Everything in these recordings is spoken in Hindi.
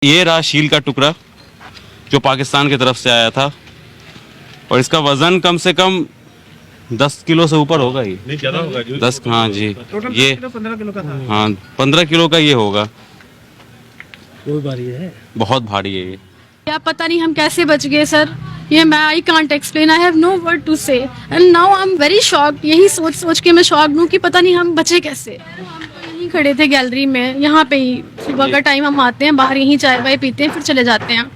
ये रहा शील का टुकड़ा जो पाकिस्तान की तरफ से आया था और इसका वजन कम से कम 10 किलो से ऊपर होगा ये। नहीं ज्यादा होगा जी। 10, हाँ जी, ये 15 किलो का था। हाँ 15 किलो का ये होगा। बहुत भारी है। बहुत भारी है ये। क्या पता नहीं हम कैसे बच गए सर, ये मैं I can't explain, I have no word to say and now I am very shocked. यही सोच सोच के मैं शॉक्ड हूँ कि पता नहीं हम बचे कैसे। हम तो यहीं खड़े थे गैलरी में, यहाँ पे ही सुबह का टाइम हम आते हैं, बाहर यहीं चाय वाय पीते हैं फिर चले जाते हैं।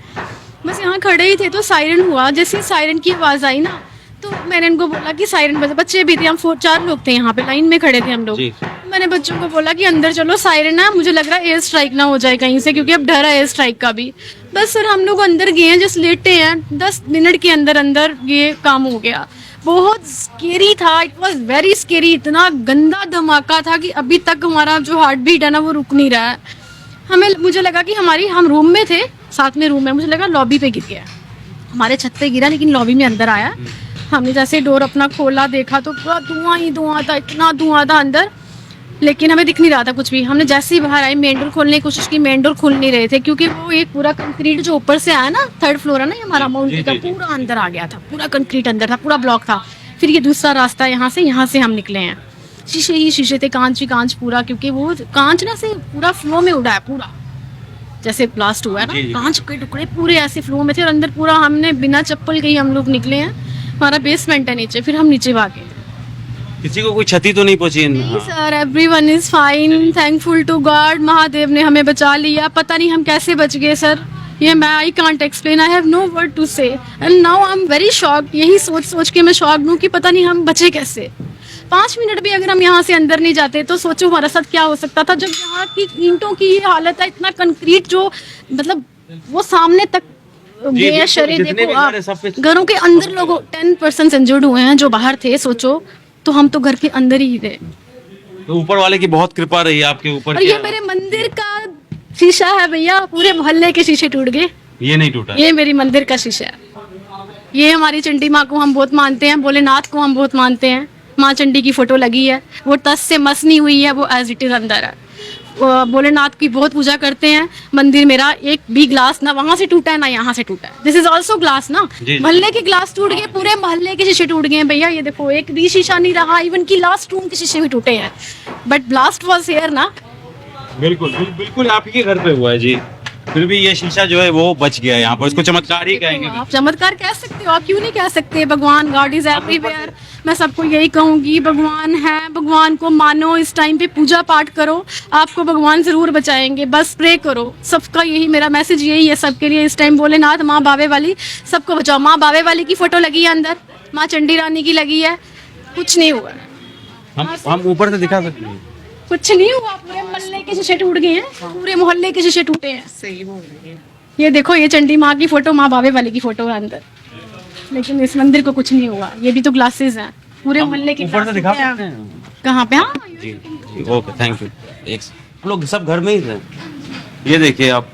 बस यहाँ खड़े ही थे तो सायरन हुआ, जैसे सायरन की आवाज़ आई ना तो मैंने इनको बोला कि सायरन बजे, बच्चे भी थे, हम 4 लोग थे यहाँ पे लाइन में खड़े थे हम लोग। जी। मैंने बच्चों को बोला कि अंदर चलो सायरन है, मुझे लग रहा है एयर स्ट्राइक ना हो जाए कहीं से, क्योंकि अब डर है एयर स्ट्राइक का भी। बस सर हम लोग अंदर गए हैं, जस्ट लेटे हैं, 10 मिनट के अंदर अंदर ये काम हो गया। बहुत स्केरी था, इट वॉज वेरी स्केरी। इतना गंदा धमाका था कि अभी तक हमारा जो हार्ट बीट है ना वो रुक नहीं रहा है। मुझे लगा कि हम रूम में थे, साथ में रूम है, मुझे लगा लॉबी पे गिर गया, हमारे छत पे गिरा लेकिन लॉबी में अंदर आया। हमने जैसे डोर अपना खोला देखा तो पूरा धुआं ही धुआं था, इतना धुआं था अंदर, लेकिन हमें दिख नहीं रहा था कुछ भी। हमने जैसे ही बाहर आए मेन डोर खोलने की कोशिश की, मेन डोर खुल नहीं रहे थे क्योंकि वो एक पूरा कंक्रीट जो ऊपर से आया ना, 3rd फ्लोर है ना ये हमारा माउंटी का, पूरा अंदर आ गया था, पूरा कंक्रीट अंदर था, पूरा ब्लॉक था। फिर ये दूसरा रास्ता यहाँ से हम निकले हैं, शीशे ही शीशे थे, कांच ही कांच पूरा, क्योंकि वो कांच ना से पूरा फ्लो में उड़ा है, पूरा जैसे ब्लास्ट हुआ है ना, कांच के टुकड़े पूरे ऐसे फ्लो में थे और अंदर पूरा। हमने बिना चप्पल के ही हम लोग निकले हैं, हमारा बेसमेंट है नीचे, फिर हम नीचे भागे। किसी को कोई क्षति तो नहीं पहुंची? नहीं sir, everyone is fine, thankful to god, Mahadev ने हमें बचा लिया। पता नहीं हम कैसे बच गए सर, ये मैं I can't explain, I have no word to say and now I am very shocked. यही सोच सोच के मैं शॉक्ड हूँ कि पता नहीं हम बचे कैसे। 5 मिनट भी अगर हम यहाँ से अंदर नहीं जाते तो सोचो हमारा साथ क्या हो सकता था। जब यहाँ की ईंटों की ये हालत है, इतना कंक्रीट जो मतलब वो सामने तक गए, शरीर देखो आप, घरों के अंदर लोगों 10% इंजर्ड हुए हैं जो बाहर थे, सोचो तो हम तो घर के अंदर ही थे। तो ऊपर वाले की बहुत कृपा रही आपके ऊपर। और ये मेरे मंदिर का शीशा है भैया, पूरे मोहल्ले के शीशे टूट गए, ये नहीं टूटा? ये मेरी मंदिर का शीशा है। ये हमारी चंडी माँ को हम बहुत मानते हैं, भोलेनाथ को हम बहुत मानते हैं। माँ चंडी की फोटो लगी है, वो तस से मस नहीं हुई है, वो एज इट इज अंदर है। भोलेनाथ की बहुत पूजा करते हैं। मंदिर मेरा एक भी ग्लास ना वहां से टूटा है ना यहाँ से टूटा है, दिस इज ऑल्सो ग्लास ना। मोहल्ले के ग्लास टूट गए, पूरे मोहल्ले के शीशे टूट गए हैं भैया, ये देखो एक भी शीशा नहीं रहा, इवन की लास्ट रूम के शीशे भी टूटे हैं। बट ब्लास्ट वॉज हियर ना। बिल्कुल बिल्कुल आपके घर पे हुआ है जी, फिर भी ये शीशा जो है वो बच गया यहाँ पर, इसको चमत्कार ही कहेंगे। आप चमत्कार कह सकते हो, आप क्यों नहीं कह सकते। भगवान, गॉड इज एवरीवेयर। मैं सबको यही कहूंगी, भगवान है, भगवान को मानो, इस टाइम पे पूजा पाठ करो, आपको भगवान जरूर बचाएंगे, बस प्रे करो। सबका यही मेरा मैसेज यही है सबके लिए इस टाइम। भोलेनाथ, माँ बावे वाली, सबको बचाओ। माँ बावे वाली की फोटो लगी है अंदर, माँ चंडी रानी की लगी है, कुछ नहीं हुआ। हम ऊपर से दिखा सकते हैं, कुछ नहीं हुआ, पूरे मोहल्ले के शीशे टूट गए हैं, पूरे मोहल्ले के शीशे टूटे हैं। सही बोल रही है। ये देखो, ये चंडी माँ की फोटो, माँ बावे वाली की फोटो है अंदर, लेकिन इस मंदिर को कुछ नहीं हुआ। ये भी तो ग्लासेस हैं, पूरे मोहल्ले के ऊपर से दिखा सकते हैं। कहाँ पे? हाँ जी जी, ओके, थैंक यू। एक हम लोग सब घर में ही थे। ये देखिए आप,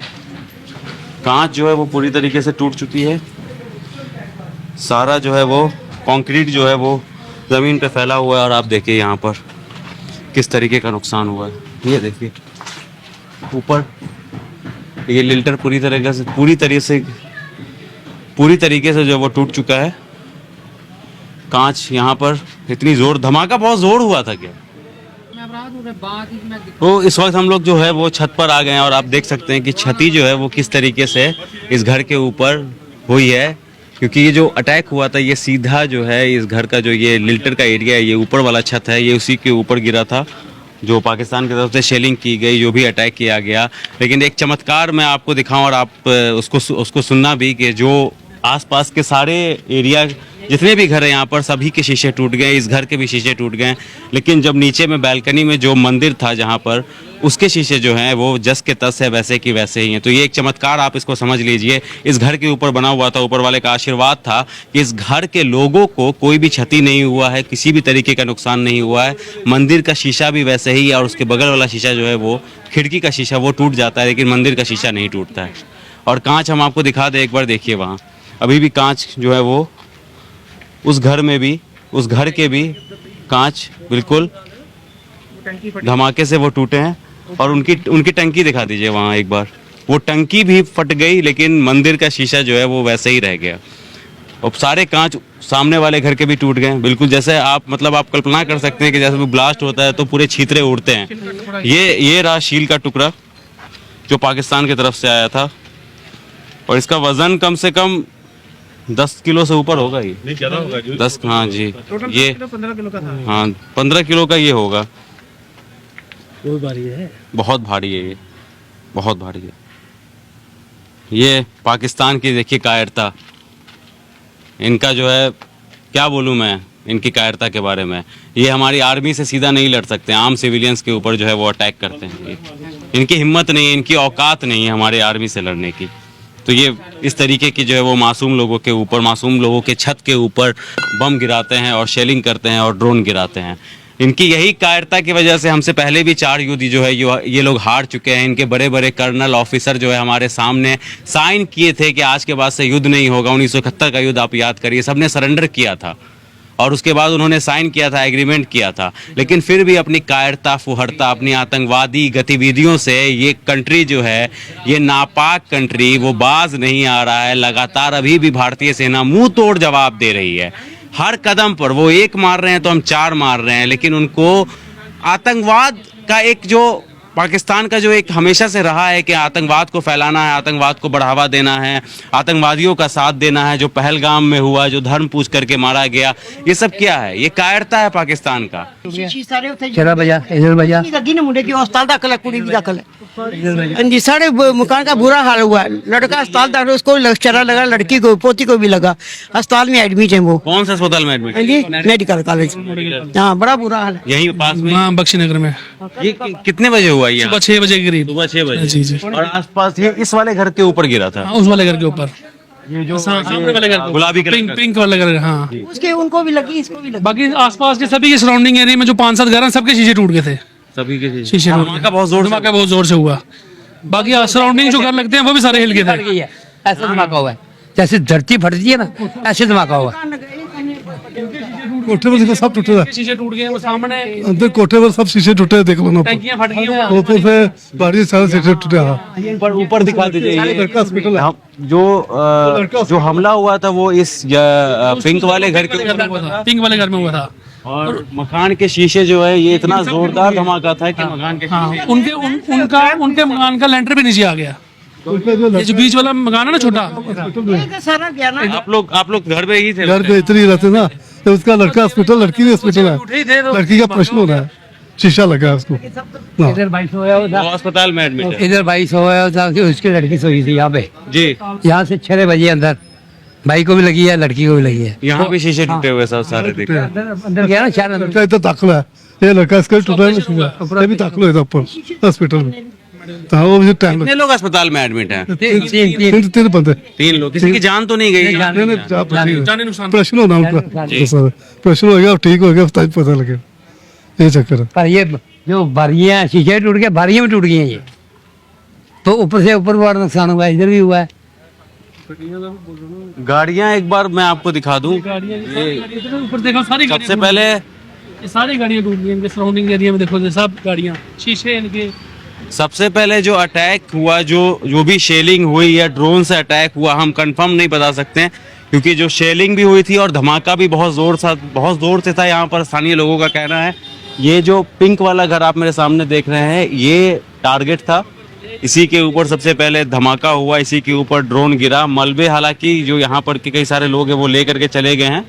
कांच जो है वो पूरी तरीके से टूट चुकी है, सारा जो है वो कंक्रीट जो है वो ज़मीन पे फैला हुआ है और आप देखिए यहाँ पर किस तरीके का नुकसान हुआ है। ये देखिए ऊपर ये लिंटर पूरी तरीके से जो वो टूट चुका है। कांच यहाँ पर इतनी जोर, धमाका बहुत जोर हुआ था क्या? तो इस वक्त हम लोग जो है वो छत पर आ गए हैं और आप देख सकते हैं कि क्षति जो है वो किस तरीके से इस घर के ऊपर हुई है, क्योंकि ये जो अटैक हुआ था ये सीधा जो है इस घर का जो ये लिल्टर का एरिया है, ये ऊपर वाला छत है, ये उसी के ऊपर गिरा था जो पाकिस्तान की तरफ से शेलिंग की गई, जो भी अटैक किया गया। लेकिन एक चमत्कार मैं आपको दिखाऊं और आप उसको सुनना भी कि जो आसपास के सारे एरिया जितने भी घर हैं यहाँ पर सभी के शीशे टूट गए, इस घर के भी शीशे टूट गए। लेकिन जब नीचे में बैल्कनी में जो मंदिर था जहाँ पर, उसके शीशे जो हैं वो जस के तस है, वैसे की वैसे ही हैं। तो ये एक चमत्कार आप इसको समझ लीजिए, इस घर के ऊपर बना हुआ था, ऊपर वाले का आशीर्वाद था कि इस घर के लोगों को कोई भी क्षति नहीं हुआ है, किसी भी तरीके का नुकसान नहीं हुआ है। मंदिर का शीशा भी वैसे ही है और उसके बगल वाला शीशा जो है वो खिड़की का शीशा वो टूट जाता है, लेकिन मंदिर का शीशा नहीं टूटता है। और कांच हम आपको दिखा दें एक बार, देखिए वहाँ अभी भी कांच जो है वो उस घर में भी, उस घर के भी कांच बिल्कुल धमाके से वो टूटे हैं। और उनकी टंकी दिखा दीजिए वहाँ एक बार, वो टंकी भी फट गई, लेकिन मंदिर का शीशा जो है वो वैसे ही रह गया। और सारे कांच सामने वाले घर के भी टूट गए, बिल्कुल जैसे आप मतलब आप कल्पना कर सकते हैं कि जैसे ब्लास्ट होता है तो पूरे छींतरे उड़ते हैं। ये रहा शील का टुकड़ा जो पाकिस्तान की तरफ से आया था, और इसका वजन कम से कम 10 किलो से ऊपर होगा ये। नहीं ज्यादा होगा जो 10, हाँ जी, ये 15 किलो का था। हाँ 15 किलो का ये होगा। कोई बारी है। बहुत भारी है ये, बहुत भारी है। ये पाकिस्तान की देखिए कायरता, इनका जो है क्या बोलूँ मैं इनकी कायरता के बारे में। ये हमारी आर्मी से सीधा नहीं लड़ सकते, आम सिविलियंस के ऊपर जो है वो अटैक करते हैं। इनकी हिम्मत नहीं है, इनकी औकात नहीं है हमारे आर्मी से लड़ने की। तो ये इस तरीके की जो है वो मासूम लोगों के ऊपर, मासूम लोगों के छत के ऊपर बम गिराते हैं और शेलिंग करते हैं और ड्रोन गिराते हैं। इनकी यही कायरता की वजह से हमसे पहले भी 4 युद्ध जो है ये लोग हार चुके हैं। इनके बड़े बड़े कर्नल ऑफिसर जो है हमारे सामने साइन किए थे कि आज के बाद से युद्ध नहीं होगा। 1971 का युद्ध आप याद करिए, सबने सरेंडर किया था और उसके बाद उन्होंने साइन किया था, एग्रीमेंट किया था, लेकिन फिर भी अपनी कायरता, फुहरता, अपनी आतंकवादी गतिविधियों से ये कंट्री जो है, ये नापाक कंट्री, वो बाज नहीं आ रहा है। लगातार अभी भी भारतीय सेना मुंह तोड़ जवाब दे रही है। हर कदम पर वो एक मार रहे हैं तो हम 4 मार रहे हैं, लेकिन उनको आतंकवाद का एक जो पाकिस्तान का जो एक हमेशा से रहा है कि आतंकवाद को फैलाना है, आतंकवाद को बढ़ावा देना है, आतंकवादियों का साथ देना है। जो पहलगाम में हुआ, जो धर्म पूछ करके मारा गया, ये सब क्या है? ये कायरता है पाकिस्तान का। चला बजा इधर बजा लगी ना मुंडे की अस्पताल दाखिल है, कुड़ी भी दाखिल है। जी सारे मकान का बुरा हाल हुआ है। लड़का अस्पताल दाखिल, उसको चरा लगा, लड़की को, पोती को भी लगा। अस्पताल में एडमिट है वो। कौन सा अस्पताल में एडमिट? जी मेडिकल कॉलेज। हाँ बड़ा बुरा हाल है। यहीं पास में? हाँ बख्शी नगर में। ये कितने बजे हुआ ये? सुबह 6 बजे के करीब। सुबह 6 बजे। जी जी। और आसपास ये इस वाले घर के ऊपर गिरा था? हाँ, उस वाले घर के ऊपर, ये जो सामने वाले घर के गुलाबी कलर का। पिंक वाले घर। हाँ उसके उनको भी लगी, इसको भी लगी। बाकी आसपास के सभी के सराउंडिंग एरिया में जो 5-7 घर हैं, सबके शीशे टूट गए थे। सभी के शीशे टूट धमाका बहुत जोर से। धमाका बहुत जोर से हुआ। बाकी सराउंडिंग जो घर लगते हैं वो भी सारे हिल गए फट थे। गई है, ऐसा धमाका हुआ है जैसे धरती फटती है ना, ऐसे धमाका हुआ है। कोठे पर देखो सब टूटे हैं। शीशे टूट गए वो सामने, अंदर कोठे पर सब शीशे टूटे हैं, देख लो ना। टंकियां फट गई हैं। ऊपर से बाहरी सारे शीशे टूटे हैं। ऊपर दिखा दीजिए। ये लड़का हॉस्पिटल है। जो हमला हुआ था वो इस पिंक वाले घर के ऊपर हुआ था। पिंक वाले घर में हुआ था। और मकान के शीशे जो है ये इतना जोरदार धमाका था कि मकान के हाँ उनके मकान का लेंटर भी नीचे आ गया। ये जो बीच वाला मकान है ना छोटा, सारा गया ना। आप लोग घर में ही थे? घर पे इतने ही रहते ना, तो उसका लड़का हॉस्पिटल, लड़की भी हॉस्पिटल है। लड़की का प्रश्न हो रहा है, शीशा लगा है उसको। हाँ। इधर भाई सोया हुआ वो अस्पताल में एडमिट था, है। इधर भाई सोया हुआ था, उसकी लड़की सोई थी यहाँ पे। जी। यहाँ से 6 बजे अंदर भाई को भी लगी है, लड़की को भी लगी है। यहाँ भी शीशे टूटे हुए सब सारे दिख रहे हैं। अंदर गया ना शायद अंदर। लड़का इधर दाखिला है, ये लड़का इसका टूटा है, ये भी दाखिल हुआ था ऊपर हॉस्पिटल में। तो हाँ, वो मुझे टाइम कितने लोग अस्पताल में एडमिट हैं? तीन तीन बंदे। 3 लोग। किसी की जान तो नहीं गई? जाने नुकसान। प्रश्न होना उनका, प्रश्न हो गया, ठीक हो गया, तब पता लगे। ये चक्कर है। पर ये जो बारियां शीशे टूट गए, बारियां भी टूट गई हैं ये, तो ऊपर से ऊपर बड़ा नुकसान हुआ है, इधर भी हुआ है। गाड़ियाँ एक बार मैं आपको दिखा दूं। ऊपर देखो सारी सबसे पहले ये सारी गाड़ियां टूट गई इनके सराउंडिंग एरिया में। देखो ये सब गाड़ियां, शीशे इनके। सबसे पहले जो अटैक हुआ, जो भी शेलिंग हुई या ड्रोन से अटैक हुआ, हम कंफर्म नहीं बता सकते हैं, क्योंकि जो शेलिंग भी हुई थी और धमाका भी बहुत जोर से था। यहाँ पर स्थानीय लोगों का कहना है ये जो पिंक वाला घर आप मेरे सामने देख रहे हैं, ये टारगेट था। इसी के ऊपर सबसे पहले धमाका हुआ, इसी के ऊपर ड्रोन गिरा। मलबे हालांकि जो यहाँ पर के कई सारे लोग हैं वो ले करके चले गए हैं,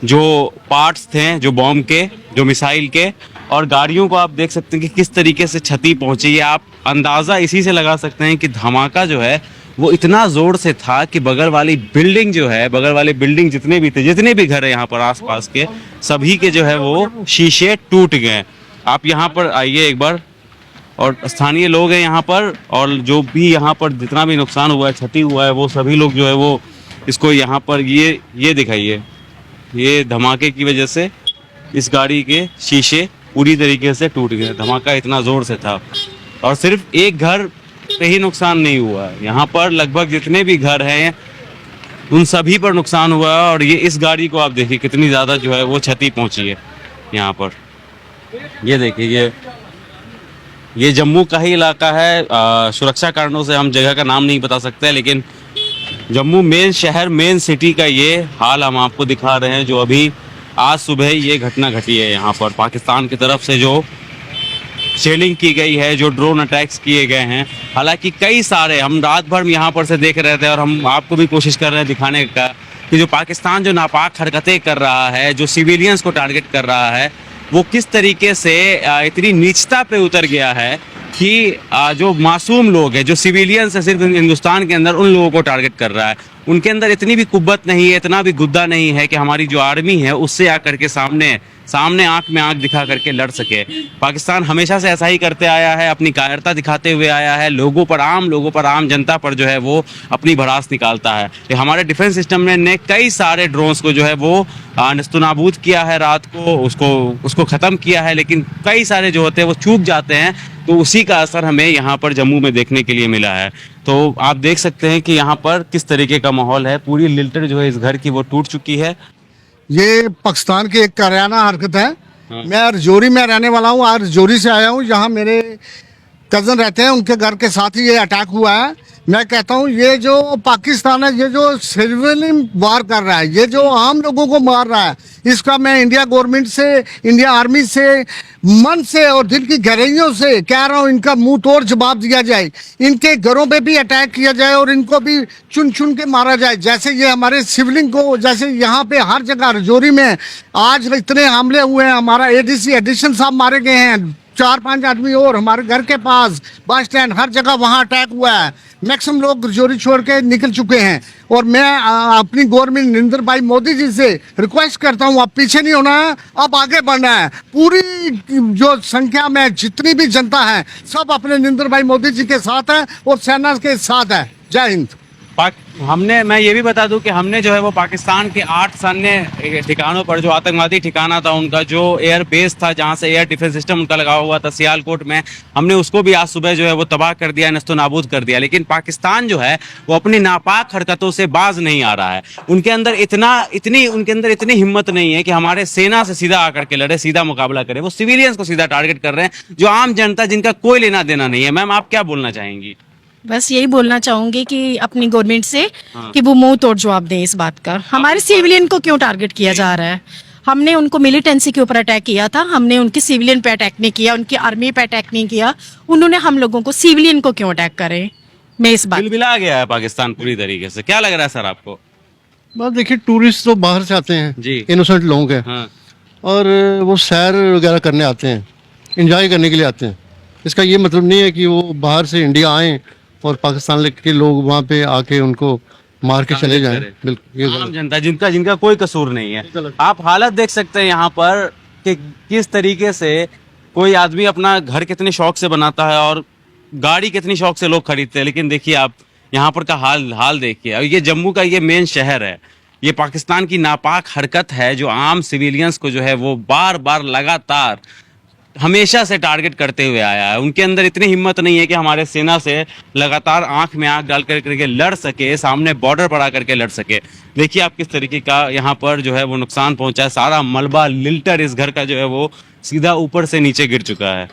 जो पार्ट्स थे, जो बॉम्ब के, जो मिसाइल के। और गाड़ियों को आप देख सकते हैं कि किस तरीके से क्षति पहुंची है। आप अंदाज़ा इसी से लगा सकते हैं कि धमाका जो है वो इतना ज़ोर से था कि बगल वाली बिल्डिंग जो है, बगल वाली बिल्डिंग जितने भी घर हैं यहाँ पर आसपास के, सभी के जो है वो शीशे टूट गए। आप यहाँ पर आइए एक बार, और स्थानीय लोग हैं यहाँ पर, और जो भी यहाँ पर जितना भी नुकसान हुआ है, क्षति हुआ है, वो सभी लोग जो है वो इसको यहाँ पर ये दिखाइए, ये धमाके की वजह से इस गाड़ी के शीशे पूरी तरीके से टूट गए। धमाका इतना ज़ोर से था, और सिर्फ एक घर पे ही नुकसान नहीं हुआ है, यहाँ पर लगभग जितने भी घर हैं उन सभी पर नुकसान हुआ है। और ये इस गाड़ी को आप देखिए कितनी ज़्यादा जो है वो क्षति पहुँची है यहाँ पर। ये देखिए, ये जम्मू का ही इलाका है। सुरक्षा कारणों से हम जगह का नाम नहीं बता सकते, लेकिन जम्मू मेन शहर, मेन सिटी का ये हाल हम आपको दिखा रहे हैं, जो अभी आज सुबह ये घटना घटी है। यहाँ पर पाकिस्तान की तरफ से जो शेलिंग की गई है, जो ड्रोन अटैक्स किए गए हैं, हालांकि कई सारे, हम रात भर यहाँ पर से देख रहे थे और हम आपको भी कोशिश कर रहे हैं दिखाने का कि जो पाकिस्तान जो नापाक हरकतें कर रहा है, जो सिविलियंस को टारगेट कर रहा है, वो किस तरीके से इतनी नीचता पे उतर गया है कि जो मासूम लोग हैं, जो सिविलियंस है सिर्फ हिंदुस्तान के अंदर, उन लोगों को टारगेट कर रहा है। उनके अंदर इतनी भी कुव्वत नहीं है, इतना भी गुद्दा नहीं है कि हमारी जो आर्मी है उससे आकर के सामने आंख में आंख दिखा करके लड़ सके। पाकिस्तान हमेशा से ऐसा ही करते आया है, अपनी कायरता दिखाते हुए आया है, आम लोगों पर, आम जनता पर जो है वो अपनी भड़ास निकालता है। तो हमारे डिफेंस सिस्टम ने कई सारे ड्रोन्स को जो है वो नस्तनाबूद किया है, रात को उसको ख़त्म किया है, लेकिन कई सारे जो होते हैं वो चूक जाते हैं। तो उसी का असर हमें यहाँ पर जम्मू में देखने के लिए मिला है। तो आप देख सकते हैं कि यहाँ पर किस तरीके का माहौल है। पूरी लिल्टर जो है इस घर की वो टूट चुकी है। ये पाकिस्तान की एक कराना हरकत है। मैं रजौरी में रहने वाला हूँ, आज रजौरी से आया हूँ। यहाँ मेरे कज़न रहते हैं, उनके घर के साथ ही ये अटैक हुआ है। मैं कहता हूँ ये जो पाकिस्तान है, ये जो सिविलियन वार कर रहा है, ये जो आम लोगों को मार रहा है, इसका मैं इंडिया गवर्नमेंट से, इंडिया आर्मी से मन से और दिल की गहराइयों से कह रहा हूँ, इनका मुंह तोड़ जवाब दिया जाए। इनके घरों पे भी अटैक किया जाए और इनको भी चुन चुन के मारा जाए। जैसे ये हमारे सिविलियन को, जैसे यहाँ पे हर जगह रजौरी में आज इतने हमले हुए हैं, हमारा एडीसी एडिशन साहब मारे गए हैं, 4-5 आदमी और हमारे घर के पास बस स्टैंड, हर जगह वहाँ अटैक हुआ है। मैक्सिमम लोग रजौरी छोड़ के निकल चुके हैं। और मैं अपनी गवर्नमेंट नरेंद्र भाई मोदी जी से रिक्वेस्ट करता हूँ, अब पीछे नहीं होना है, अब आगे बढ़ना है। पूरी जो संख्या में जितनी भी जनता है, सब अपने नरेंद्र भाई मोदी जी के साथ है और सेना के साथ है। जय हिंद। मैं ये भी बता दूं कि हमने जो है वो पाकिस्तान के 8 सैन्य ठिकानों पर, जो आतंकवादी ठिकाना था उनका, जो एयर बेस था जहां से एयर डिफेंस सिस्टम उनका लगा हुआ था सियालकोट में, हमने उसको भी आज सुबह जो है वो तबाह कर दिया, नस्तो नाबूद कर दिया। लेकिन पाकिस्तान जो है वो अपनी नापाक हरकतों से बाज नहीं आ रहा है। उनके अंदर इतनी हिम्मत नहीं है कि हमारे सेना से सीधा आकर के लड़े, सीधा मुकाबला करे। वो सिविलियंस को सीधा टारगेट कर रहे हैं, जो आम जनता, जिनका कोई लेना देना नहीं है। मैम, आप क्या बोलना चाहेंगी? बस यही बोलना चाहूंगी कि अपनी गवर्नमेंट से कि वो मुंह तोड़ जवाब दें इस बात का। हमारे सिविलियन को क्यों टारगेट किया जा रहा है? हमने उनको मिलिटेंसी के ऊपर अटैक किया था, हमने उनकी सिविलियन पे अटैक नहीं किया, उनकी आर्मी पे अटैक नहीं किया। उन्होंने हम लोगों को, सिविलियन को क्यों अटैक करे? मैं इस बात बिलबिला गया है पाकिस्तान पूरी तरीके से। क्या लग रहा है सर आपको? बस देखिए, टूरिस्ट तो बाहर से आते हैं जी, इनोसेंट लोग हैं। हाँ। और वो सैर वगैरह करने आते हैं, एंजॉय करने के लिए आते हैं। इसका ये मतलब नहीं है कि वो बाहर से इंडिया आएँ और पाकिस्तान के लोग वहाँ पे आके उनको मार के चले जाएं। बिल्कुल, ये आम जनता, जिनका कोई कसूर नहीं है। आप हालत देख सकते हैं यहाँ पर कि किस तरीके से कोई आदमी अपना घर कितने शौक से बनाता है और गाड़ी कितनी शौक से लोग खरीदते हैं। लेकिन देखिए आप यहाँ पर का हाल देखिए। ये जम्मू का ये मेन शहर है। ये पाकिस्तान की नापाक हरकत है, जो आम सिविलियंस को जो है वो बार बार लगातार हमेशा से टारगेट करते हुए आया है। उनके अंदर इतनी हिम्मत नहीं है कि हमारे सेना से लगातार आंख में आंख डाल करके लड़ सके, सामने बॉर्डर पर आकर के लड़ सके। देखिए आप किस तरीके का यहाँ पर जो है वो नुकसान पहुंचा है। सारा मलबा, लिल्टर इस घर का जो है वो सीधा ऊपर से नीचे गिर चुका है।